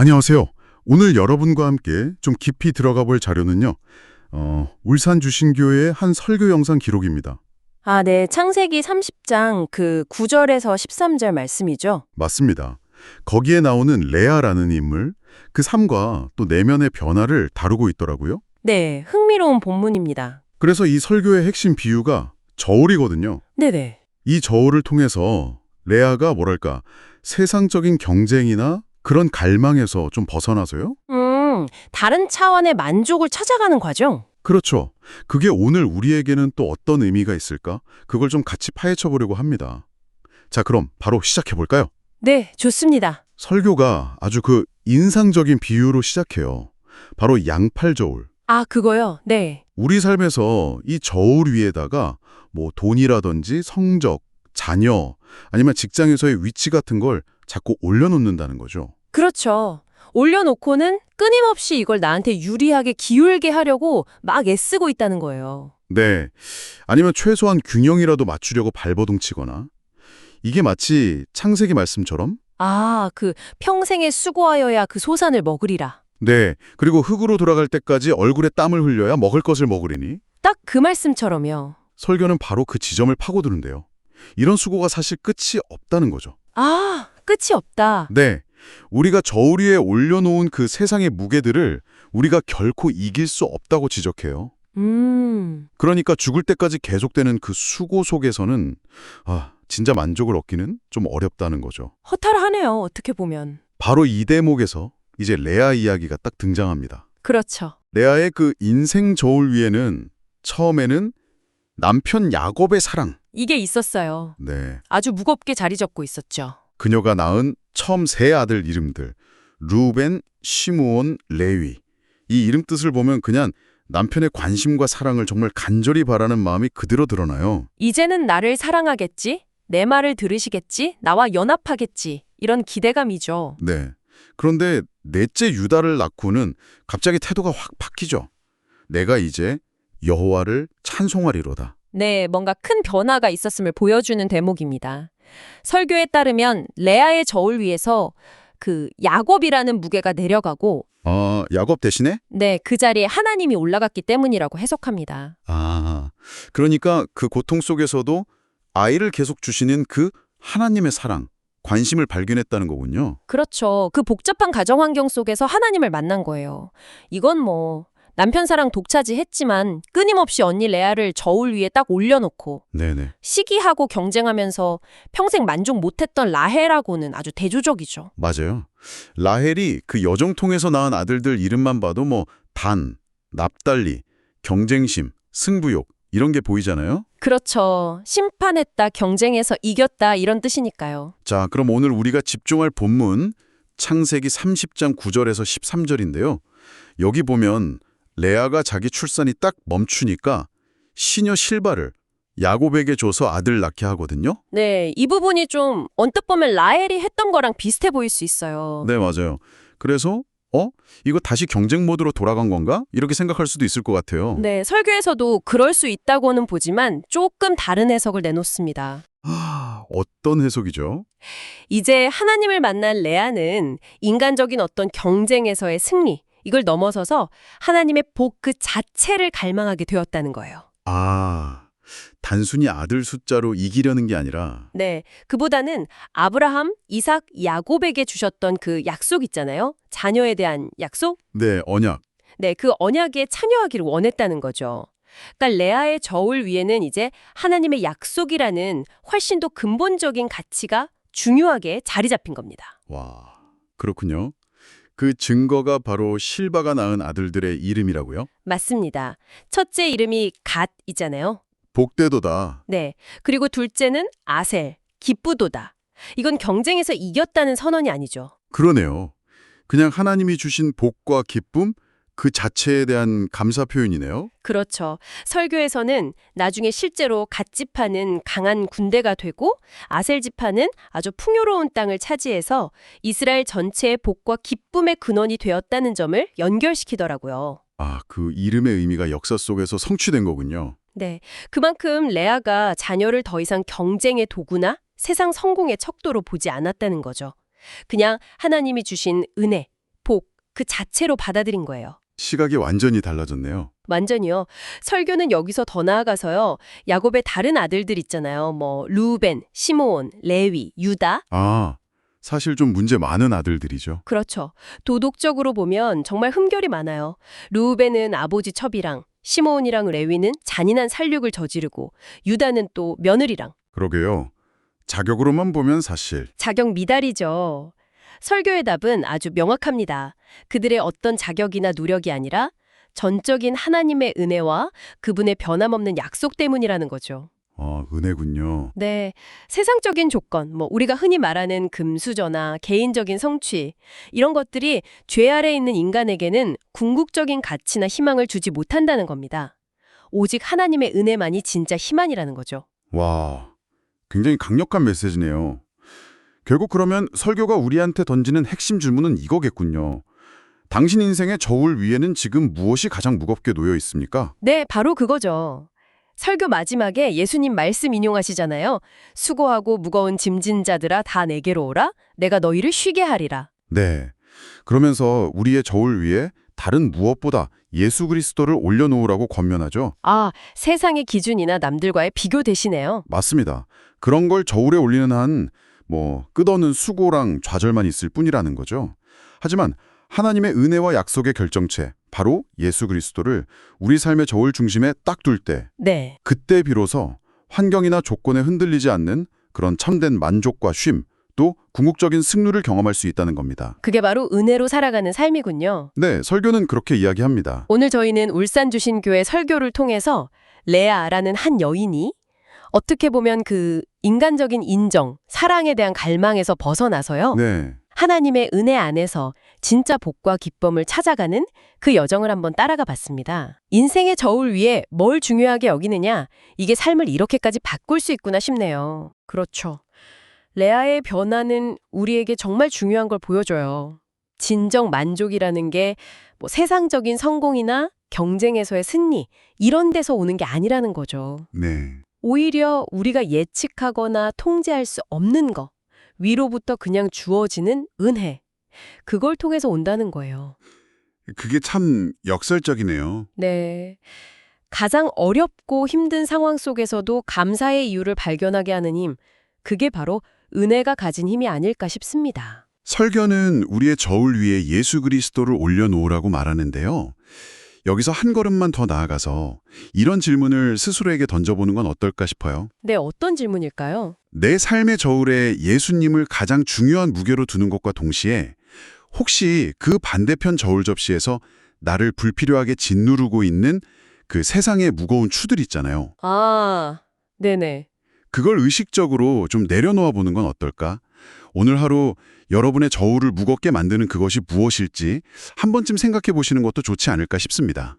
안녕하세요. 오늘 여러분과 함께 좀 깊이 들어가 볼 자료는요. 울산 주신교회의 한 설교 영상 기록입니다. 아, 네. 창세기 30장 그 9절에서 13절 말씀이죠. 맞습니다. 거기에 나오는 레아라는 인물, 그 삶과 또 내면의 변화를 다루고 있더라고요. 네, 흥미로운 본문입니다. 그래서 이 설교의 핵심 비유가 저울이거든요. 네네. 이 저울을 통해서 레아가 뭐랄까 세상적인 경쟁이나 그런 갈망에서 좀 벗어나서요? 다른 차원의 만족을 찾아가는 과정? 그렇죠. 그게 오늘 우리에게는 또 어떤 의미가 있을까? 그걸 좀 같이 파헤쳐 보려고 합니다. 자, 그럼 바로 시작해 볼까요? 네, 좋습니다. 설교가 아주 그 인상적인 비유로 시작해요. 바로 양팔 저울. 아, 그거요? 네. 우리 삶에서 이 저울 위에다가 뭐 돈이라든지 성적, 자녀, 아니면 직장에서의 위치 같은 걸 자꾸 올려놓는다는 거죠. 그렇죠. 올려놓고는 끊임없이 이걸 나한테 유리하게 기울게 하려고 막 애쓰고 있다는 거예요. 네. 아니면 최소한 균형이라도 맞추려고 발버둥 치거나. 이게 마치 창세기 말씀처럼 아, 그 평생에 수고하여야 그 소산을 먹으리라. 네. 그리고 흙으로 돌아갈 때까지 얼굴에 땀을 흘려야 먹을 것을 먹으리니 딱 그 말씀처럼요. 설교는 바로 그 지점을 파고드는데요. 이런 수고가 사실 끝이 없다는 거죠. 아, 끝이 없다. 네. 우리가 저울 위에 올려놓은 그 세상의 무게들을 우리가 결코 이길 수 없다고 지적해요. 그러니까 죽을 때까지 계속되는 그 수고 속에서는 진짜 만족을 얻기는 좀 어렵다는 거죠. 허탈하네요, 어떻게 보면. 바로 이 대목에서 이제 레아 이야기가 딱 등장합니다. 그렇죠. 레아의 그 인생 저울 위에는 처음에는 남편 야곱의 사랑, 이게 있었어요. 네, 아주 무겁게 자리 잡고 있었죠. 그녀가 낳은 처음 세 아들 이름들 루벤, 시므온, 레위. 이 이름 뜻을 보면 그냥 남편의 관심과 사랑을 정말 간절히 바라는 마음이 그대로 드러나요. 이제는 나를 사랑하겠지? 내 말을 들으시겠지? 나와 연합하겠지? 이런 기대감이죠. 네. 그런데 넷째 유다를 낳고는 갑자기 태도가 확 바뀌죠. 내가 이제 여호와를 찬송하리로다. 네, 뭔가 큰 변화가 있었음을 보여주는 대목입니다. 설교에 따르면 레아의 저울 위에서 그 야곱이라는 무게가 내려가고 야곱 대신에? 네, 그 자리에 하나님이 올라갔기 때문이라고 해석합니다. 그러니까 그 고통 속에서도 아이를 계속 주시는 그 하나님의 사랑, 관심을 발견했다는 거군요. 그렇죠. 그 복잡한 가정 환경 속에서 하나님을 만난 거예요. 이건 뭐 남편 사랑 독차지했지만 끊임없이 언니 레아를 저울 위에 딱 올려놓고 네네. 시기하고 경쟁하면서 평생 만족 못했던 라헬하고는 아주 대조적이죠. 맞아요. 라헬이 그 여정통에서 낳은 아들들 이름만 봐도 뭐 단, 납달리, 경쟁심, 승부욕 이런 게 보이잖아요. 그렇죠. 심판했다, 경쟁해서 이겼다 이런 뜻이니까요. 자, 그럼 오늘 우리가 집중할 본문 창세기 30장 9절에서 13절인데요. 여기 보면 레아가 자기 출산이 딱 멈추니까 시녀 실바를 야곱에게 줘서 아들 낳게 하거든요. 네, 이 부분이 좀 언뜻 보면 라헬이 했던 거랑 비슷해 보일 수 있어요. 네, 맞아요. 그래서 이거 다시 경쟁 모드로 돌아간 건가? 이렇게 생각할 수도 있을 것 같아요. 네, 설교에서도 그럴 수 있다고는 보지만 조금 다른 해석을 내놓습니다. 어떤 해석이죠? 이제 하나님을 만난 레아는 인간적인 어떤 경쟁에서의 승리, 이걸 넘어서서 하나님의 복 그 자체를 갈망하게 되었다는 거예요. 단순히 아들 숫자로 이기려는 게 아니라 네, 그보다는 아브라함, 이삭, 야곱에게 주셨던 그 약속 있잖아요. 자녀에 대한 약속? 네, 언약. 네, 그 언약에 참여하기를 원했다는 거죠. 그러니까 레아의 저울 위에는 이제 하나님의 약속이라는 훨씬 더 근본적인 가치가 중요하게 자리 잡힌 겁니다. 와, 그렇군요. 그 증거가 바로 실바가 낳은 아들들의 이름이라고요? 맞습니다. 첫째 이름이 갓이잖아요. 복되도다. 네. 그리고 둘째는 아셀, 기쁘도다. 이건 경쟁에서 이겼다는 선언이 아니죠. 그러네요. 그냥 하나님이 주신 복과 기쁨 그 자체에 대한 감사 표현이네요. 그렇죠. 설교에서는 나중에 실제로 갓 지파는 강한 군대가 되고 아셀 지파는 아주 풍요로운 땅을 차지해서 이스라엘 전체의 복과 기쁨의 근원이 되었다는 점을 연결시키더라고요. 그 이름의 의미가 역사 속에서 성취된 거군요. 네. 그만큼 레아가 자녀를 더 이상 경쟁의 도구나 세상 성공의 척도로 보지 않았다는 거죠. 그냥 하나님이 주신 은혜, 그 자체로 받아들인 거예요. 시각이 완전히 달라졌네요. 완전히요. 설교는 여기서 더 나아가서요. 야곱의 다른 아들들 있잖아요. 뭐 루벤, 시므온, 레위, 유다. 아, 사실 좀 문제 많은 아들들이죠. 그렇죠. 도덕적으로 보면 정말 흠결이 많아요. 루벤은 아버지 첩이랑, 시므온이랑 레위는 잔인한 살육을 저지르고, 유다는 또 며느리랑. 그러게요. 자격으로만 보면 사실. 자격 미달이죠. 설교의 답은 아주 명확합니다. 그들의 어떤 자격이나 노력이 아니라 전적인 하나님의 은혜와 그분의 변함없는 약속 때문이라는 거죠. 은혜군요. 네, 세상적인 조건, 뭐 우리가 흔히 말하는 금수저나 개인적인 성취, 이런 것들이 죄 아래 있는 인간에게는 궁극적인 가치나 희망을 주지 못한다는 겁니다. 오직 하나님의 은혜만이 진짜 희망이라는 거죠. 와, 굉장히 강력한 메시지네요. 결국 그러면 설교가 우리한테 던지는 핵심 질문은 이거겠군요. 당신 인생의 저울 위에는 지금 무엇이 가장 무겁게 놓여 있습니까? 네, 바로 그거죠. 설교 마지막에 예수님 말씀 인용하시잖아요. 수고하고 무거운 짐진 자들아 다 내게로 오라. 내가 너희를 쉬게 하리라. 네. 그러면서 우리의 저울 위에 다른 무엇보다 예수 그리스도를 올려놓으라고 권면하죠. 아, 세상의 기준이나 남들과의 비교 대신에요. 맞습니다. 그런 걸 저울에 올리는 한 끝없는 수고랑 좌절만 있을 뿐이라는 거죠. 하지만 하나님의 은혜와 약속의 결정체, 바로 예수 그리스도를 우리 삶의 저울 중심에 딱 둘 때, 네. 그때 비로소 환경이나 조건에 흔들리지 않는 그런 참된 만족과 쉼, 또 궁극적인 승리를 경험할 수 있다는 겁니다. 그게 바로 은혜로 살아가는 삶이군요. 네, 설교는 그렇게 이야기합니다. 오늘 저희는 울산 주신교회 설교를 통해서 레아라는 한 여인이 어떻게 보면 그 인간적인 인정, 사랑에 대한 갈망에서 벗어나서요. 네, 하나님의 은혜 안에서 진짜 복과 기쁨을 찾아가는 그 여정을 한번 따라가 봤습니다. 인생의 저울 위에 뭘 중요하게 여기느냐, 이게 삶을 이렇게까지 바꿀 수 있구나 싶네요. 그렇죠. 레아의 변화는 우리에게 정말 중요한 걸 보여줘요. 진정 만족이라는 게 뭐 세상적인 성공이나 경쟁에서의 승리, 이런 데서 오는 게 아니라는 거죠. 네. 오히려 우리가 예측하거나 통제할 수 없는 거, 위로부터 그냥 주어지는 은혜, 그걸 통해서 온다는 거예요. 그게 참 역설적이네요. 네. 가장 어렵고 힘든 상황 속에서도 감사의 이유를 발견하게 하는 힘, 그게 바로 은혜가 가진 힘이 아닐까 싶습니다. 설교는 우리의 저울 위에 예수 그리스도를 올려놓으라고 말하는데요. 여기서 한 걸음만 더 나아가서 이런 질문을 스스로에게 던져보는 건 어떨까 싶어요. 네, 어떤 질문일까요? 내 삶의 저울에 예수님을 가장 중요한 무게로 두는 것과 동시에 혹시 그 반대편 저울 접시에서 나를 불필요하게 짓누르고 있는 그 세상의 무거운 추들 있잖아요. 아, 네네. 그걸 의식적으로 좀 내려놓아 보는 건 어떨까? 오늘 하루 여러분의 저울을 무겁게 만드는 그것이 무엇일지 한 번쯤 생각해 보시는 것도 좋지 않을까 싶습니다.